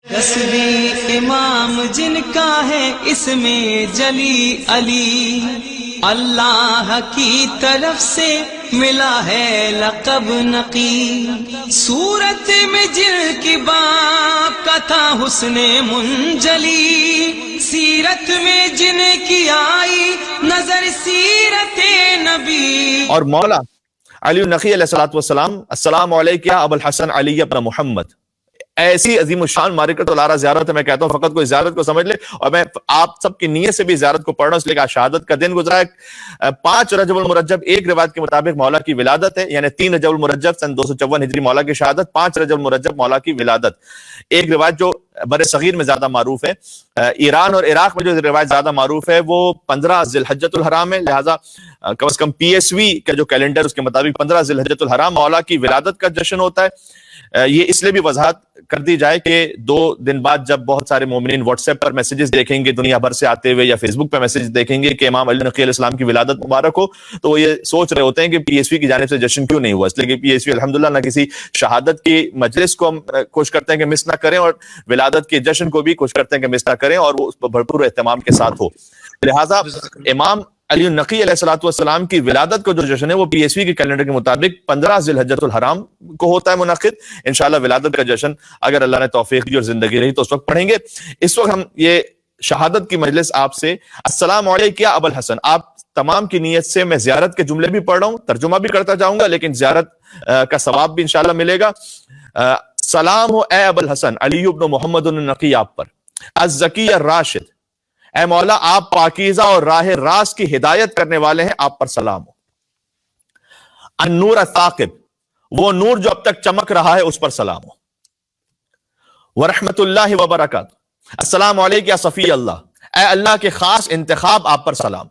رسوی امام جن کا ہے اس میں جلی علی، اللہ کی طرف سے ملا ہے لقب نقی، صورت میں جن کی باپ کا تھا حسن منجلی، سیرت میں جن کی آئی نظر سیرت نبی۔ اور مولا علی النقی علیہ السلام، السلام علیک یا ابو الحسن علی ابن محمد، ایسی عظیم الشان مارکت الارا زیارت ہے۔ میں کہتا ہوں فقط کوئی زیارت کو سمجھ لے، اور میں آپ سب کی نیت سے بھی زیارت کو پڑھ رہا ہوں، اس لیے کہ شہادت کا دن گزرا ہے۔ 5 رجب المرجب ایک روایت کے مطابق مولا کی ولادت ہے، یعنی 3 رجب المرجب سن 254 ہجری مولا کی شہادت، 5 رجب المرجب مولا کی ولادت۔ ایک روایت جو بر صغیر میں زیادہ معروف ہے، ایران اور عراق میں جو روایت زیادہ معروف ہے وہ 15 ذی الحجۃ الحرام ہے، لہٰذا کم از کم PSV کا جو کیلنڈر اس کے مطابق 15 ذی الحجۃ الحرام مولا کی ولادت کا جشن ہوتا ہے۔ یہ اس لیے بھی وضاحت کر دی جائے کہ 2 دن بعد جب بہت سارے مومنین واٹس ایپ پر میسیجز دیکھیں گے دنیا بھر سے آتے ہوئے، یا فیس بک پہ میسیج دیکھیں گے کہ امام علی نقی علیہ السلام کی ولادت مبارک ہو، تو وہ یہ سوچ رہے ہوتے ہیں کہ PSV کی جانب سے جشن کیوں نہیں ہوا۔ اس لیے کہ PSV الحمدللہ نہ کسی شہادت کی مجلس کو کوشش کرتے ہیں کہ مس نہ کریں، اور ولادت کے جشن کو بھی کوشش کرتے ہیں کہ مس نہ کریں، اور وہ اس پر بھرپور اہتمام کے ساتھ ہو۔ لہٰذا امام علی النقی علیہ السلام کی ولادت کو جو جشن ہے وہ PSV کے کیلنڈر کے مطابق 15 ذی الحجۃ الحرام کو ہوتا ہے منعقد۔ انشاءاللہ ولادت کا جشن اگر اللہ نے توفیق دی اور زندگی رہی تو اس وقت پڑھیں گے۔ اس وقت ہم یہ شہادت کی مجلس آپ سے السلام علیکم یا ابو الحسن، آپ تمام کی نیت سے میں زیارت کے جملے بھی پڑھ رہا ہوں، ترجمہ بھی کرتا جاؤں گا، لیکن زیارت کا ثواب بھی انشاءاللہ ملے گا۔ سلام ہو اے ابو الحسن علی ابن محمد النقی آپ پر، الزکی الراشد، اے مولا آپ پاکیزہ اور راہ راست کی ہدایت کرنے والے ہیں، آپ پر سلام ہو۔ النور الثاقب، وہ نور جو اب تک چمک رہا ہے اس پر سلام ہو۔ ورحمت اللہ وبرکاتہ، السلام علیکم یا صفی اللہ، اے اللہ کے خاص انتخاب آپ پر سلام۔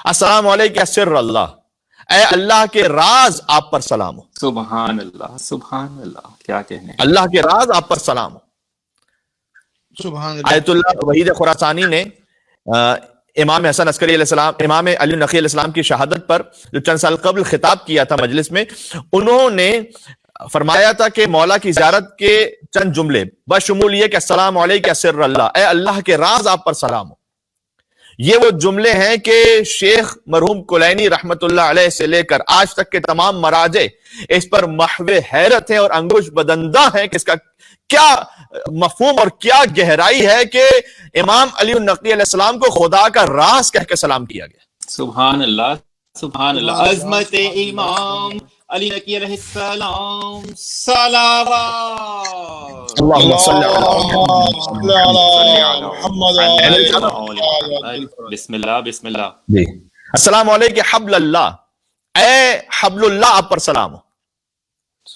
السلام علیکم یا سر اللہ، اے اللہ کے راز آپ پر سلام ہو۔ سبحان اللہ، سبحان اللہ، کیا کہنے، اللہ کے راز آپ پر سلام ہو۔ آیت اللہ وحید خراسانی نے امام حسن عسکری علیہ السلام، امام علی نقی علیہ السلام کی شہادت پر جو چند سال قبل خطاب کیا تھا مجلس میں، انہوں نے فرمایا تھا کہ مولا کی زیارت کے چند جملے بشمول یہ کہ السلام علیکم یا سر اللہ، اے اللہ کے راز آپ پر سلام ہو۔ یہ وہ جملے ہیں کہ شیخ مرحوم کلینی رحمت اللہ علیہ سے لے کر آج تک کے تمام مراجع اس پر محو حیرت ہیں اور انگوش بدندہ ہیں کہ اس کا کیا مفہوم اور کیا گہرائی ہے کہ امام علی النقی علیہ السلام کو خدا کا راز کہہ کے سلام کیا گیا۔ سبحان اللہ، سبحان اللہ، عظمت امام علی نقی علیہ السلام، صلوات اللہم صلی بسم اللہ، بسم اللہ۔ جی السلام علیکم حبل اللہ، اے حبل اللہ آپ پر سلام ہو۔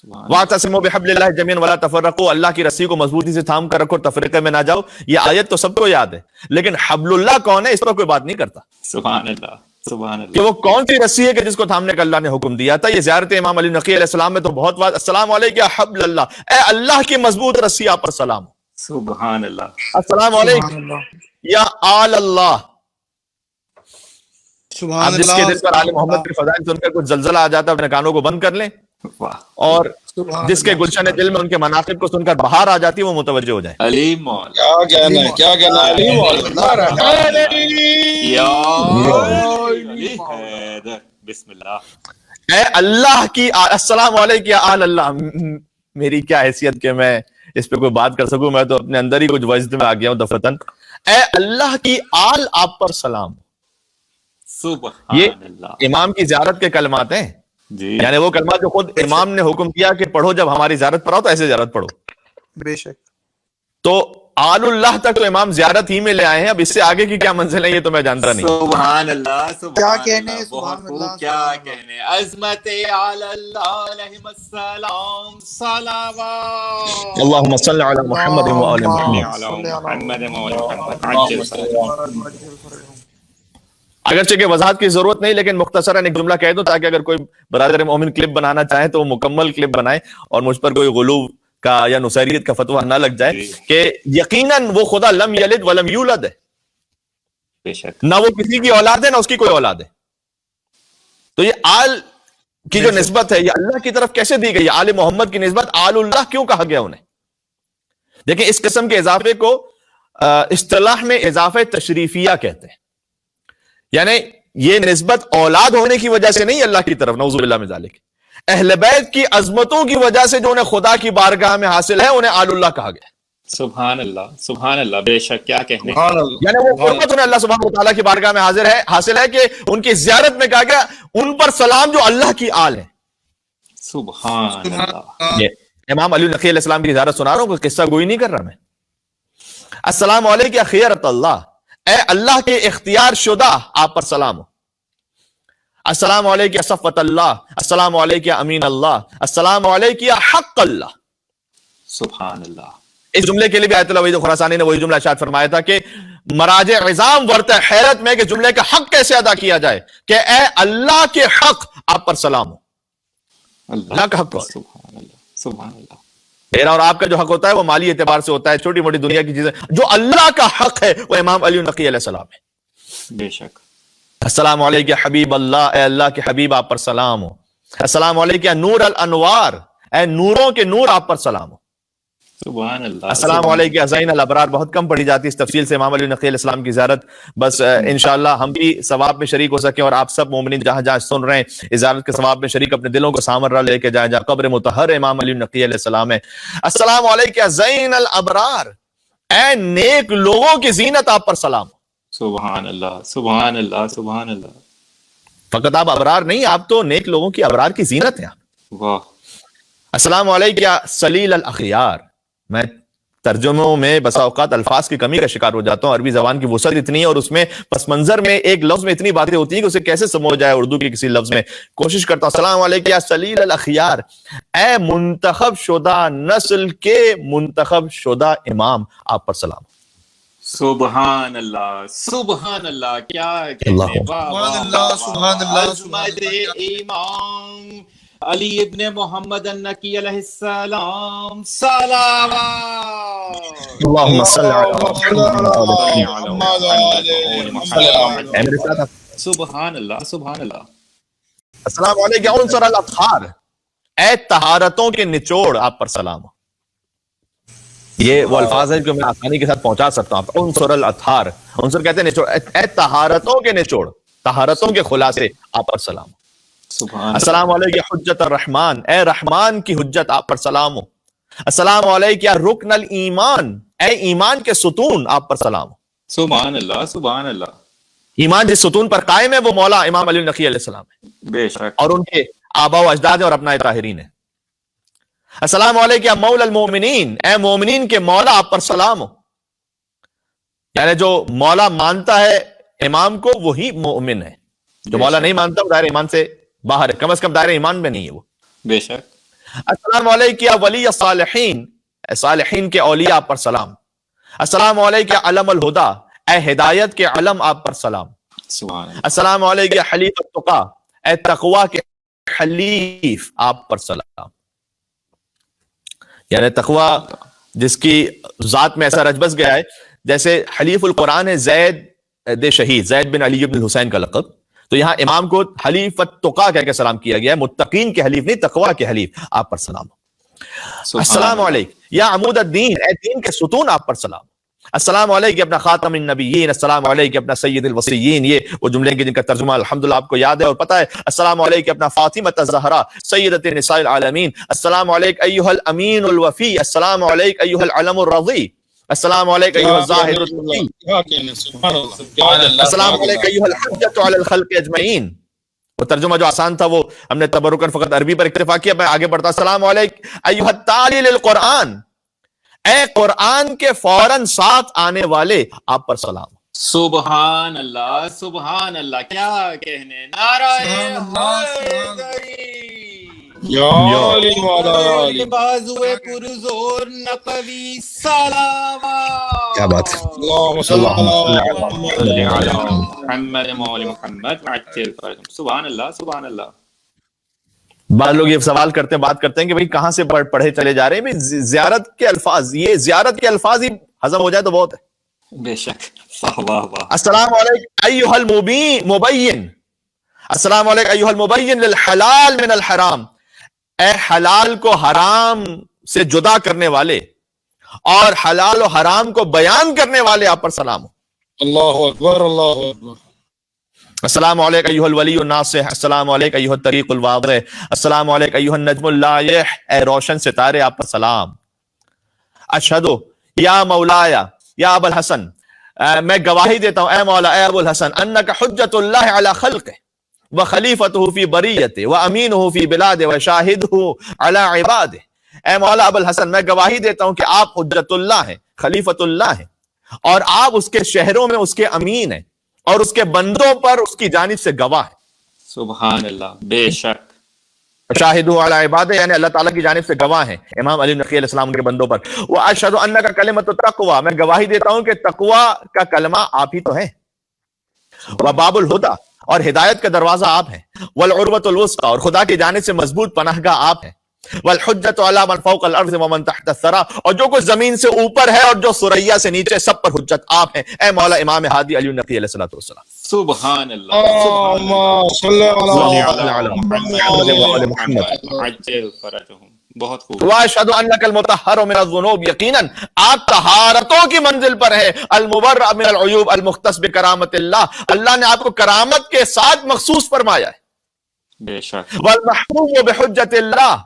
وَاعْتَصِمُوا بِحَبْلِ اللَّهِ جَمِيعًا وَلَا تَفَرَّقُوا، اللہ کی رسی کو مضبوطی سے تھام کر رکھو، تفریقے میں نہ جاؤ۔ یہ آیت تو سب کو یاد ہے، لیکن حبل اللہ کون ہے اس پر کوئی بات نہیں کرتا سبحان اللہ، سبحان اللہ، کہ وہ کون سی رسی ہے کہ جس کو تھامنے کا اللہ نے حکم دیا تھا۔ یہ زیارت امام علی نقی علیہ السلام میں تو بہت بات السلام علیکم یا حبل اللہ، اے اللہ کی مضبوط رسی آپ پر سلام ہو۔ سبحان اللہ، السلام علیکم یا آل اللہ، آپ جس کے دل پر آل محمد کی فضائل سن کر کچھ زلزلہ آ جاتا ہے اپنے کانوں کو بند کر لیں، اور جس کے گلشن دل میں ان کے مناقب کو سن کر بہار آ جاتی ہے وہ متوجہ ہو جائے۔ علی مولا، کیا کہنا ہے، کیا کہنا ہے، علی مولا، یا علی حیدر، بسم اللہ۔ اے اللہ کی السلام علیکم یا آل اللہ، میری کیا حیثیت کہ میں اس پہ کوئی بات کر سکوں، میں تو اپنے اندر ہی کچھ وجد میں آ گیا ہوں دفتن۔ اے اللہ کی آل آپ پر سلام۔ یہ سبحان اللہ، امام کی زیارت کے کلمات ہیں، جی، یعنی وہ کلمات جو خود امام نے حکم کیا کہ پڑھو جب ہماری زیارت پر آؤ تو ایسے زیارت پڑھو۔ بے شک۔ تو آل اللہ تک تو امام زیارت ہی میں لے آئے ہیں، اب اس سے آگے کی کیا منزل ہے یہ تو میں جانتا نہیں۔ سبحان اللہ، کیا سبحان کہنے، اللہ، بہت سبحان خوب، اللہ، کیا کہنے، عظمت علی اللہ علیہ السلام، صلوات اللہم صلی علی محمد و آل محمد۔ علی محمد و آل محمد۔ اگرچہ کہ وضاحت کی ضرورت نہیں، لیکن مختصراً ایک جملہ کہہ دوں تاکہ اگر کوئی برادر مومن کلپ بنانا چاہے تو وہ مکمل کلپ بنائے اور مجھ پر کوئی غلو کا یا نصیریت کا فتویٰ نہ لگ جائے کہ یقیناً وہ خدا لم یلد ولم یولد ہے، بے شک، نہ وہ کسی کی اولاد ہے نہ اس کی کوئی اولاد ہے۔ تو یہ آل کی جو نسبت ہے یہ اللہ کی طرف کیسے دی گئی؟ آل محمد کی نسبت آل اللہ کیوں کہا گیا انہیں؟ دیکھیں اس قسم کے اضافے کو اصطلاح میں اضافہ تشریفیہ کہتے ہیں، یعنی یہ نسبت اولاد ہونے کی وجہ سے نہیں اللہ کی طرف، نعوذ باللہ من ذالک، اہل بیت کی عظمتوں کی وجہ سے جو انہیں خدا کی بارگاہ میں حاصل ہے انہیں آل اللہ کہا گیا۔ سبحان اللہ، بے شک، کیا کہنے، یعنی وہ قربت انہیں اللہ سبحانہ وتعالیٰ کی بارگاہ میں حاصل ہے کہ ان کی زیارت میں کہا گیا ان پر سلام جو اللہ کی آل ہے۔ سبحان اللہ۔ یہ امام علی نقی علیہ السلام کی زیارت سنا رہا ہوں، کوئی قصہ گوئی نہیں کر رہا میں۔ السلام علیکم یا خیرت اللہ، اے اللہ کے اختیار شدہ آپ پر سلام ہو۔ السلام علیکم یا صفوت اللہ، السلام علیکم یا امین اللہ، السلام علیکم یا حق اللہ۔ سبحان اللہ۔ اس جملے کے لیے بھی آیت اللہ وحید خراسانی نے وہی جملہ ارشاد فرمایا تھا کہ مراجع عظام ورطہ حیرت میں کہ جملے کا حق کیسے ادا کیا جائے، کہ اے اللہ کے حق آپ پر سلام ہو۔ اللہ کا حق، سبحان اللہ، سبحان اللہ۔ میرا اور آپ کا جو حق ہوتا ہے وہ مالی اعتبار سے ہوتا ہے، چھوٹی موٹی دنیا کی چیزیں، جو اللہ کا حق ہے وہ امام علی نقی علیہ السلام ہے۔ بے شک۔ السلام علیکم یا حبیب اللہ، اے اللہ کے حبیب آپ پر سلام ہو۔ السلام علیکم یا نور الانوار، اے نوروں کے نور آپ پر سلام ہو۔ سبحان اللہ۔ السلام علیکم یا زین الابرار، بہت کم پڑھی جاتی اس تفصیل سے امام علی نقی علیہ السلام کی زیارت، بس انشاءاللہ ہم بھی ثواب میں شریک ہو سکیں اور آپ سب مومنین جہاں جہاں سن رہے ہیں زیارت کے ثواب میں شریک اپنے دلوں کو سامر لے کے جائیں جہاں قبر مطہر امام علی نقی علیہ السلام ہے۔ السلام علیکم یا زین الابرار، اے نیک لوگوں کی زینت آپ پر سلام ہو۔ سبحان اللہ، سبحان اللہ، سبحان اللہ۔ فقط آپ ابرار نہیں، آپ تو نیک لوگوں کی ابرار کی زینت ہیں۔ واہ۔ السلام علیکم یا سلیل الاخیار، میں ترجموں میں بسا اوقات الفاظ کی کمی کا شکار ہو جاتا ہوں، عربی زبان کی وسعت اتنی ہے اور اس میں پس منظر میں ایک لفظ میں اتنی باتیں ہوتی ہیں کہ اسے کیسے سمجھ جائے اردو کے کسی لفظ میں، کوشش کرتا ہوں۔ السلام علیکم یا سلیل الاخیار، اے منتخب شدہ نسل کے منتخب شدہ امام آپ پر سلام۔ سبحان اللہ، سبحان اللہ، کیا اللہ کہنے، سبحان اللہ، سبحان اللہ، عظمت امام علی ابن محمد النقی علیہ السلام، صلوات۔ اللہم صل علی سبحان اللہ، سبحان اللہ۔ السلام علیکم یا عنصر الاطہار، اے طہارتوں کے نچوڑ آپ پر سلام ہو۔ یہ وہ الفاظ ہیں جو میں آسانی کے ساتھ پہنچا سکتا ہوں۔ عنصر الاطہار، عنصر کہتے ہیں نچوڑ، اے طہارتوں کے نچوڑ، طہارتوں کے خلاصے آپ پر سلام ہو۔ سبحان السلام علیکم یا حجت الرحمن، اے رحمان کی حجت آپ پر سلام ہو۔ السلام علیکم یا رکن الایمان، اے ایمان کے ستون آپ پر سلام ہو۔ سبحان اللہ، سبحان اللہ۔ ایمان جس ستون پر قائم ہے وہ مولا امام علی نقی علیہ السلام ہے بے شک۔ اور ان کے آبا و اجداد ہیں اور اپنا طاہرین ہیں۔ السلام علیکم یا مولا المومنین، اے مومنین کے مولا آپ پر سلام ہو۔ یعنی جو مولا مانتا ہے امام کو وہی مومن ہے، جو مولا نہیں مانتا وہ دائرہ ایمان سے باہر ہے، کم از کم دائرہ ایمان میں نہیں ہے وہ۔ بے شک۔ السلام علیکم یا ولی الصالحین، اے صالحین کے اولیاء آپ پر سلام۔ السلام علیکم یا علم الہدا، اے ہدایت کے علم آپ پر سلام۔ سبحان اللہ۔ السلام علیکم یا حلیف التقا، اے تقوی کے حلیف آپ پر سلام۔ یعنی تقوی جس کی ذات میں ایسا رچ بس گیا ہے، جیسے حلیف القرآن ہے زید شہید، زید بن علی بن الحسین کا لقب، تو یہاں امام کو حلیف التقا کہہ کے سلام کیا گیا ہے، متقین کے حلیف نہیں، تقوی کے حلیف آپ پر سلام۔ السلام علیکم یا عمود الدین، اے دین کے ستون آپ پر سلام۔ السلام علیکم اپنا خاتم النبیین، السلام علیکم اپنا سید الوصیین، یہ وہ جملے کے جن کا ترجمہ الحمدللہ آپ کو یاد ہے اور پتہ ہے۔ السلام علیکم اپنا فاطمہ الزہرا سیدۃ نساء العالمین، السلام علیکم ایھا الامین الوفی، السلام علیکم ایھا العلم الرضی، السلام علیکم ایھا الزاہد التقی، السلام علیکم ایھا الحجۃ علی الخلق اجمعین۔ وہ ترجمہ جو آسان تھا وہ ہم نے تبرکاً فقط عربی پر اکتفا کیا، میں آگے بڑھتا۔ السلام علیکم ایھا التالی للقرآن، اے قرآن کے فوراً ساتھ آنے والے آپ پر سلام۔ سبحان اللہ، سبحان اللہ، کیا کہنے، نعرہ حیدری، بازوئے پرزور نقوی، صلوات۔ کیا بات ہے، محمد مولا محمد عجل فرجهم۔ سبحان اللہ، سبحان اللہ۔ بعض لوگ یہ سوال کرتے ہیں، بات کرتے ہیں کہ بھئی کہاں سے پڑھے چلے جا رہے ہیں، زیارت کے الفاظ، یہ زیارت کے الفاظ ہی ہضم ہو جائے تو بہت ہے۔ بے شک، واہ واہ واہ۔ السلام علیکم ایھا المبین، السلام علیکم ایھا المبین للحلال من الحرام، اے حلال کو حرام سے جدا کرنے والے، اور حلال و حرام کو بیان کرنے والے آپ پر سلام ہو۔ اللہ اکبر اللہ اکبر۔ السلام علیک ایھا الولی الناصح، السلام علیک ایھا الطریق الواضح، السلام علیک ایھا النجم اللائح، اے روشن ستارے آپ پر سلام۔ اشہد یا مولایا یا ابو الحسن، میں گواہی دیتا ہوں اے مولا اے ابو الحسن، انک حجت اللہ علی خلقہ وخلیفتہ فی بریتہ وامینہ فی بلادہ وشاہدہ علی عبادہ۔ اے مولا ابو الحسن، میں گواہی دیتا ہوں کہ آپ حجت اللہ ہیں، خلیفت اللہ ہیں، اور آپ اس کے شہروں میں اس کے امین ہیں، اور اس کے بندوں پر اس کی جانب سے گواہ ہیں۔ سبحان اللہ، بے شک۔ شاہدہ علی عبادہ یعنی اللہ تعالیٰ کی جانب سے گواہ ہیں امام علی نقی علیہ السلام کے بندوں پر۔ واشہد انک کلمۃ التقوی، میں گواہی دیتا ہوں کہ تقوی کا کلمہ آپ ہی تو ہے۔ وباب الہدی، اور ہدایت کا دروازہ آپ ہیں۔ والعروۃ الوثقی، اور خدا کی جانب سے مضبوط پناہ گاہ آپ ہیں۔ والحجۃ علی من فوق الارض ومن تحت الثری، اور جو کچھ زمین سے اوپر ہے اور جو ثریا سے نیچے، سب پر حجت آپ ہیں اے مولا امام ہادی علی نقی علیہ الصلوۃ والسلام۔ سبحان اللہ، اللہم صلی عجل فرجہم۔ بہت خوب۔ واشہد انک المطہر من الذنوب، یقیناً آپ طہارتوں کی منزل پر ہے۔ المبرأ من العیوب المختص بکرامت اللہ، اللہ نے آپ کو کرامت کے ساتھ مخصوص فرمایا ہے۔ بے شک۔ والمحبوب بحجت اللہ،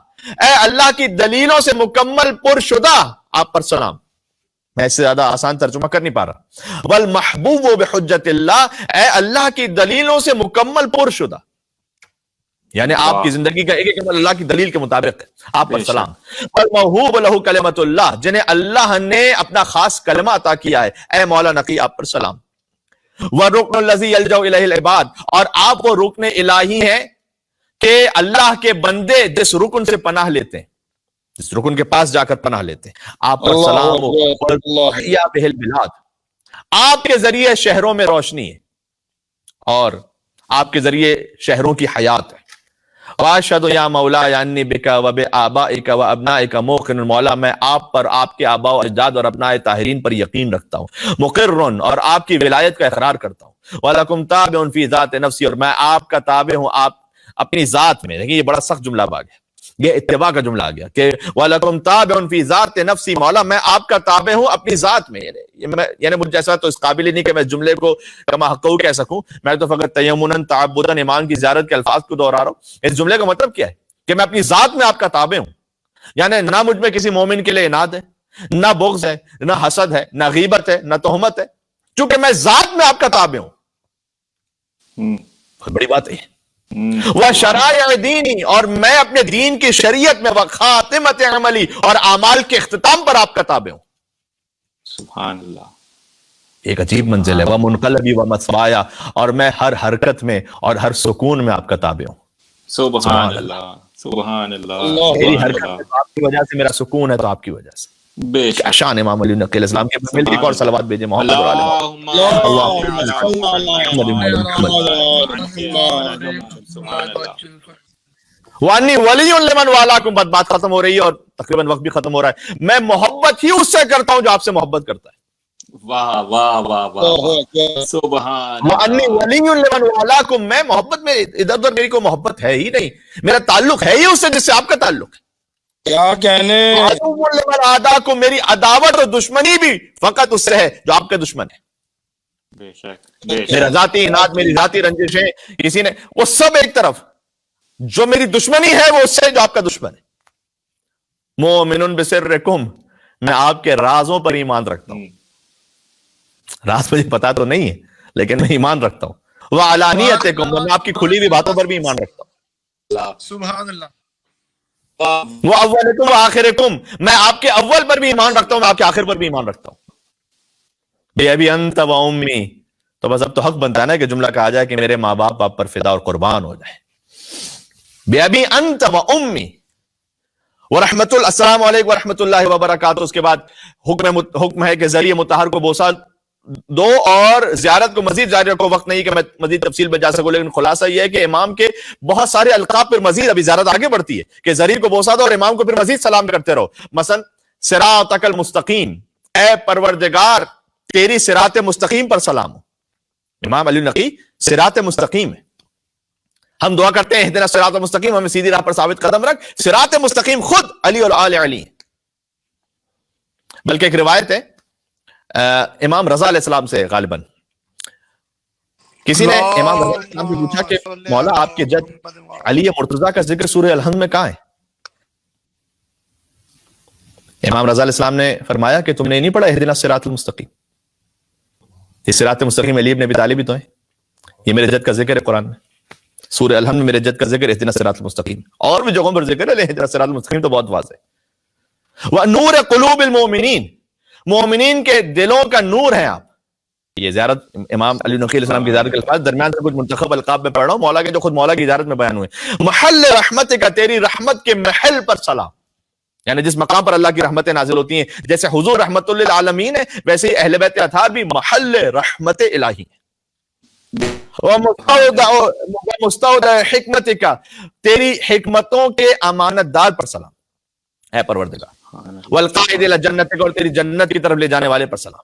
اے اللہ کی دلیلوں سے مکمل پر شدہ آپ پر سلام۔ میں اس سے زیادہ آسان ترجمہ کر نہیں پا رہا۔ والمحبوب بحجت اللہ، اے اللہ کی دلیلوں سے مکمل پر شدہ، یعنی آپ کی زندگی کا ایک ایک عمل اللہ کی دلیل کے مطابق ہے، آپ پر سلام۔ والموہوب لہ کلمۃ اللہ، جنہیں اللہ نے اپنا خاص کلمہ عطا کیا ہے اے مولا نقی آپ پر سلام۔ والرکن الذی یلجأ الیہ العباد، اور آپ وہ رکن الہی ہیں کہ اللہ کے بندے جس رکن سے پناہ لیتے ہیں، جس رکن کے پاس جا کر پناہ لیتے ہیں، آپ پر سلام ہو۔ وَأَحْيَا بِهِ الْبِلَادِ، آپ کے ذریعے شہروں میں روشنی ہے اور آپ کے ذریعے شہروں کی حیات ہے۔ وَأَشْهَدُ يَا مَوْلَايَ أَنِّي بِكَ وَبِآبَائِكَ وَأَبْنَائِكَ موقن، مولا میں آپ پر، آپ کے آباء و اجداد اور ابناء طاہرین پر یقین رکھتا ہوں۔ مقرن، اور آپ کی ولایت کا اقرار کرتا ہوں۔ وَلَكُمْ تَابِعٌ فِي ذَاتِ نَفْسِي، اور میں آپ کا تابع ہوں آپ اپنی ذات میں۔ دیکھیں یہ بڑا سخت جملہ آ گیا، یہ اتباع کا جملہ آ گیا کہ وَلَكُمْ تَابِعٌ فِي ذَاتِ نَفْسِي، مولا میں آپ کا تابع ہوں اپنی ذات میں۔ یعنی مجھ جیسا تو اس قابل ہی نہیں کہ میں جملے کو کما حقہ کہہ سکوں، میں تو فقط تیمناً تعبداً امام کی زیارت کے الفاظ کو دہرا رہا ہوں۔ اس جملے کا مطلب کیا ہے کہ میں اپنی ذات میں آپ کا تابع ہوں، یعنی نہ مجھ میں کسی مومن کے لیے اناد ہے، نہ بغض ہے، نہ حسد ہے، نہ غیبت ہے، نہ تہمت ہے، چونکہ میں ذات میں آپ کا تابع ہوں۔ بہت بڑی بات ہے۔ وَشَرَائِعِ دِینِی، اور میں اپنے دین کی شریعت میں، وَخَاتِمَةِ عَمَلِی، اور اعمال کے اختتام پر آپ کا تابع ہوں۔ سبحان اللہ۔ ایک عجیب منزل ہے۔ وَمُنْقَلَبِی وَمَثْوَایَ، اور میں ہر حرکت میں اور ہر سکون میں آپ کا تابع ہوں۔ سبحان اللہ، سبحان اللہ، میری سبحان حرکت اللہ۔ میں تو آپ کی وجہ سے، میرا سکون ہے تو آپ کی وجہ سے۔ بے کیا شک۔ شان امام علی نقی علیہ السلام کے مل ایک اور صلوات بھیجے محمد و آل محمد۔ سبحان اللہ۔ وانی ولی لمن والاکم، بات ختم ہو رہی ہے اور تقریباً وقت بھی ختم ہو رہا ہے۔ میں محبت ہی اس سے کرتا ہوں جو آپ سے محبت کرتا ہے۔ واہ واہ واہ واہ، سبحان وانی ولی لمن والاکم، میں محبت میں ادھر ادھر میری کوئی محبت ہے ہی نہیں، میرا تعلق ہے ہی اس سے جس سے آپ کا تعلق ہے۔ کیا کہنے، عدو لمن عاداکم، میری عداوت اور دشمنی بھی فقط اس سے ہے جو آپ کا دشمن ہے۔ بے شک، بے میرا شک۔ ذاتی اناد، میری ذاتی رنجشیں کسی نے، وہ سب ایک طرف، جو میری دشمنی ہے وہ اس سے جو آپ کا دشمن ہے۔ مومن بسرکم، میں آپ کے رازوں پر ایمان رکھتا ہوں۔ راز مجھے پتا تو نہیں ہے لیکن میں ایمان رکھتا ہوں۔ وعلانیتکم، میں آپ کی کھلی ہوئی باتوں پر بھی ایمان رکھتا ہوں۔ سبحان اللہ۔ وَأَوَّلِكُمْ وَآخِرِكُمْ، میں آپ کے اول پر بھی ایمان رکھتا ہوں، میں آپ کے آخر پر بھی ایمان رکھتا ہوں۔ بے ابی انت و امی، تو بس اب تو حق بنتا ہے نا کہ جملہ کہا جائے کہ میرے ماں باپ آپ پر فدا اور قربان ہو جائے۔ بے ابی انت و امی ورحمت اللہ، السلام علیکم ورحمۃ اللہ وبرکاتہ۔ اس کے بعد حکم ہے کہ ذریعہ مطہر کو بوسہ دو اور زیارت کو مزید جاری رکھو۔ وقت نہیں کہ میں مزید تفصیل میں جا سکوں، لیکن خلاصہ یہ ہے کہ امام کے بہت سارے القاب پر مزید ابھی زیارت آگے بڑھتی ہے کہ ذریعہ کو بوسہ دو اور امام کو پھر مزید سلام کرتے رہو۔ مثلا صراطک المستقیم، اے پروردگار تیری صراط مستقیم پر سلام ہو۔ امام علی نقی صراط مستقیم ہے۔ ہم دعا کرتے ہیں اہدنا صراط مستقیم، ہمیں سیدھی راہ پر ثابت قدم رکھ۔ صراط مستقیم خود علی اور آل علی۔ بلکہ ایک روایت ہے امام رضا علیہ السلام سے غالباً، کسی نے امام رضا علیہ السلام سے پوچھا کہ مولا آپ کے جد علی مرتضیٰ کا ذکر سورہ الحمد میں کہاں ہے؟ امام رضا علیہ السلام نے فرمایا کہ تم نے نہیں پڑھا اہدنا الصراط المستقیم؟ یہ صراط مستقیم علی ابن ابی طالب ہی تو ہے، یہ میرے جد کا ذکر ہے قرآن میں، سورہ الحمد میں میرے جد کا ذکر اہدنا الصراط المستقیم، اور بھی جگہوں پر ذکر ہے اہدنا الصراط المستقیم تو بہت واضح ہے۔ وَنُورَ قُلُوبِ الْمُؤْمِنِينَ، مومنین کے دلوں کا نور ہے آپ۔ یہ زیارت امام علی نقی علیہ السلام کی زیارت کے الفاظ درمیان سے کچھ منتخب القاب میں پڑھ رہا ہوں، مولا کے جو خود مولا کی زیارت میں بیان ہوئے، محل رحمت کا، تیری رحمت کے محل پر سلام، یعنی جس مقام پر اللہ کی رحمتیں نازل ہوتی ہیں، جیسے حضور رحمت للعالمین ہے ویسے ہی اہل بیت اطہار بھی محل رحمت الہی ہے۔ ومستودع حکمت کا، تیری حکمتوں کے امانت دار پر سلام اے پروردگار، والقائد الی جنتک، اور تیری جنت کی طرف لے جانے والے پر سلام۔